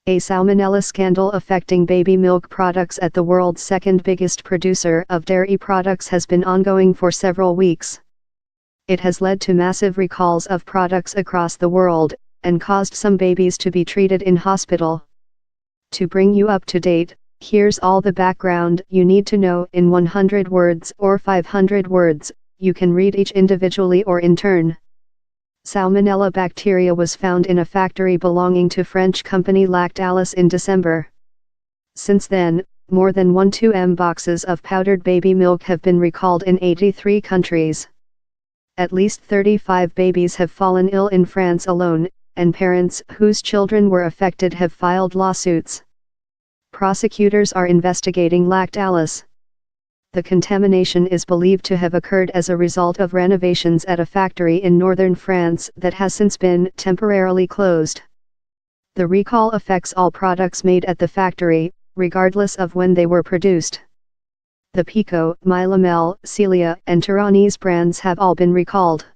A salmonella scandal affecting baby milk products at the world's second biggest producer of dairy products has been ongoing for several weeks. It has led to massive recalls of products across the world, and caused some babies to be treated in hospital. To bring you up to date, here's all the background you need to know in 100 words or 500 words, you can read each individually or in turn. Salmonella bacteria was found in a factory belonging to French company Lactalis in December. Since then, more than 1,200,000 boxes of powdered baby milk have been recalled in 83 countries. At least 35 babies have fallen ill in France alone, and parents whose children were affected have filed lawsuits. Prosecutors are investigating Lactalis. The contamination is believed to have occurred as a result of renovations at a factory in northern France that has since been temporarily closed. The recall affects all products made at the factory, regardless of when they were produced. The Pico, Mylamel, Celia, and Tyrannis brands have all been recalled.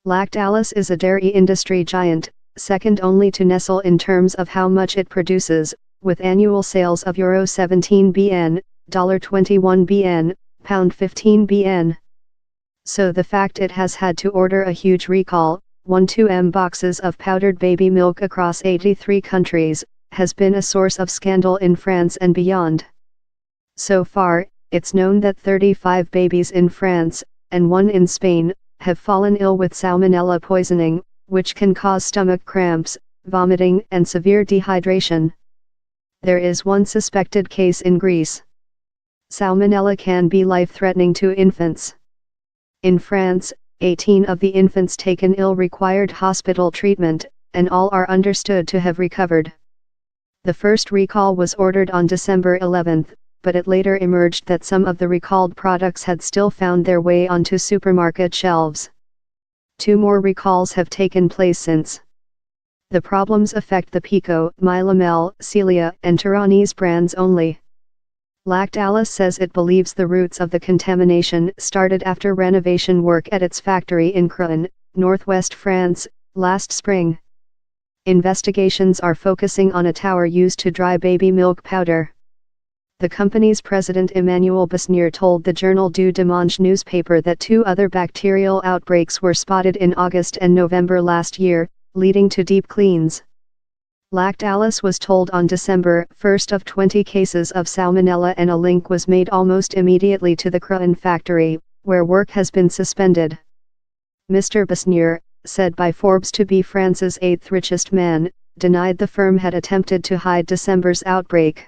Lactalis is a dairy industry giant, second only to Nestle in terms of how much it produces, with annual sales of €17 bn, $21 bn, £15 bn. So the fact it has had to order a huge recall, 1,200,000 boxes of powdered baby milk across 83 countries, has been a source of scandal in France and beyond. So far, it's known that 35 babies in France, and 1 in Spain, have fallen ill with salmonella poisoning, which can cause stomach cramps, vomiting and severe dehydration. There is 1 suspected case in Greece. Salmonella can be life-threatening to infants. In France, 18 of the infants taken ill required hospital treatment, and all are understood to have recovered. The first recall was ordered on December 11, but it later emerged that some of the recalled products had still found their way onto supermarket shelves. 2 more recalls have taken place since. The problems affect the Pico, Mylamel, Celia, and Tyrannis brands only. Lactalis says it believes the roots of the contamination started after renovation work at its factory in Creux, northwest France, last spring. Investigations are focusing on a tower used to dry baby milk powder. The company's president Emmanuel Besnier told the journal Du Dimanche newspaper that 2 other bacterial outbreaks were spotted in August and November last year, leading to deep cleans. Lactalis was told on December 1 of 20 cases of salmonella, and a link was made almost immediately to the Creux factory, where work has been suspended. Mr. Besnier, said by Forbes to be France's 8th richest man, denied the firm had attempted to hide December's outbreak.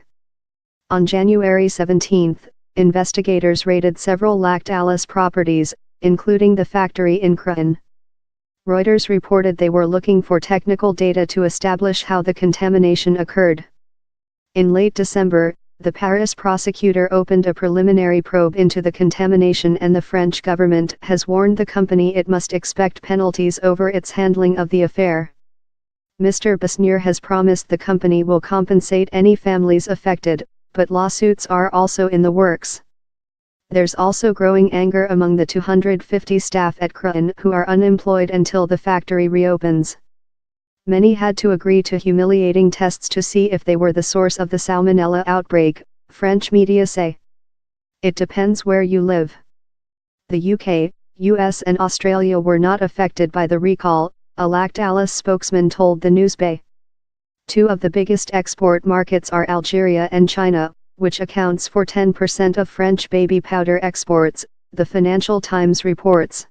On January 17, investigators raided several Lactalis properties, including the factory in Creux. Reuters reported they were looking for technical data to establish how the contamination occurred. In late December, the Paris prosecutor opened a preliminary probe into the contamination, and the French government has warned the company it must expect penalties over its handling of the affair. Mr. Besnier has promised the company will compensate any families affected, but lawsuits are also in the works. There's also growing anger among the 250 staff at Creux who are unemployed until the factory reopens. Many had to agree to humiliating tests to see if they were the source of the salmonella outbreak, French media say. It depends where you live. The UK, US and Australia were not affected by the recall, a Lactalis spokesman told the Newsbay. 2 of the biggest export markets are Algeria and China, which accounts for 10% of French baby powder exports, the Financial Times reports.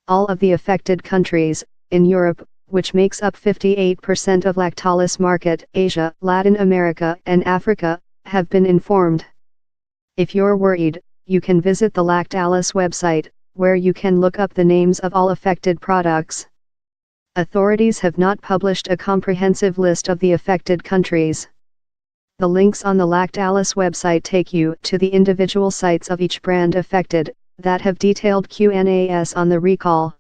All of the affected countries, in Europe, which makes up 58% of Lactalis market, Asia, Latin America and Africa, have been informed. If you're worried, you can visit the Lactalis website, where you can look up the names of all affected products. Authorities have not published a comprehensive list of the affected countries. The links on the Lactalis website take you to the individual sites of each brand affected, that have detailed Q&As on the recall.